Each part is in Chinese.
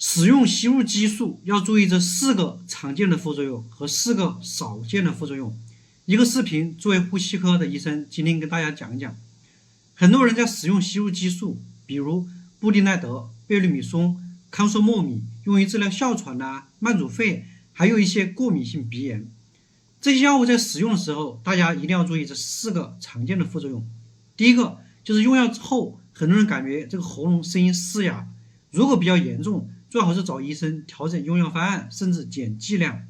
使用吸入激素要注意这4个常见的副作用和4个少见的副作用。一个视频，作为呼吸科的医生，今天跟大家讲一讲。很多人在使用吸入激素，比如布地奈德、贝氯米松、康索莫米，用于治疗哮喘慢阻肺，还有一些过敏性鼻炎。这些药物在使用的时候，大家一定要注意这4个常见的副作用。第一个就是用药之后，很多人感觉这个喉咙声音嘶哑，如果比较严重，最好是找医生调整用药方案，甚至减剂量。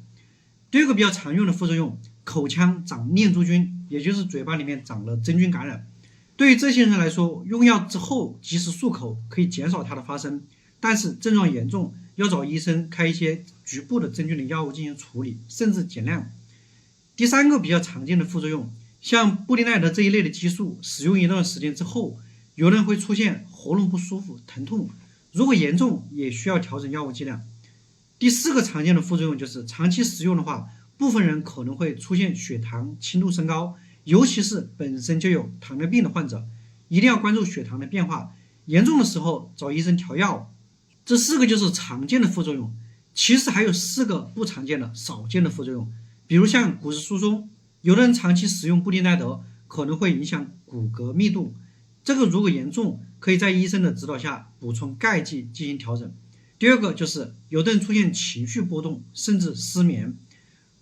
第二个比较常用的副作用，口腔长念珠菌，也就是嘴巴里面长了真菌感染。对于这些人来说，用药之后及时漱口可以减少它的发生，但是症状严重，要找医生开一些局部的真菌的药物进行处理，甚至减量。第三个比较常见的副作用，像布地奈德这一类的激素，使用一段时间之后，有人会出现喉咙不舒服、疼痛，如果严重，也需要调整药物剂量。第4个常见的副作用就是长期使用的话，部分人可能会出现血糖轻度升高，尤其是本身就有糖尿病的患者，一定要关注血糖的变化，严重的时候找医生调药。这4个就是常见的副作用，其实还有4个不常见的少见的副作用，比如像骨质疏松，有的人长期使用布地奈德可能会影响骨骼密度，这个如果严重，可以在医生的指导下补充钙剂进行调整。第二个就是有的人出现情绪波动，甚至失眠，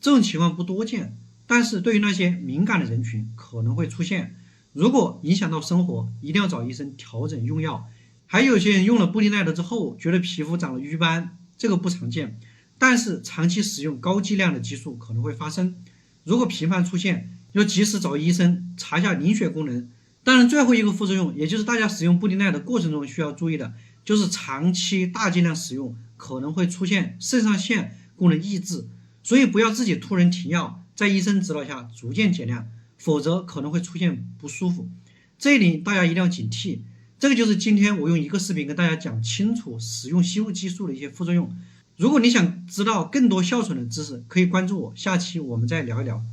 这种情况不多见，但是对于那些敏感的人群可能会出现，如果影响到生活，一定要找医生调整用药。还有些人用了布地奈德之后，觉得皮肤长了瘀斑，这个不常见，但是长期使用高剂量的激素可能会发生，如果频繁出现，要及时找医生查一下凝血功能。当然最后一个副作用，也就是大家使用布地奈德过程中需要注意的，就是长期大剂量使用可能会出现肾上腺功能抑制，所以不要自己突然停药，在医生指导下逐渐减量，否则可能会出现不舒服。这一点大家一定要警惕。这个就是今天我用一个视频跟大家讲清楚使用吸入激素的一些副作用。如果你想知道更多哮喘的知识，可以关注我，下期我们再聊一聊。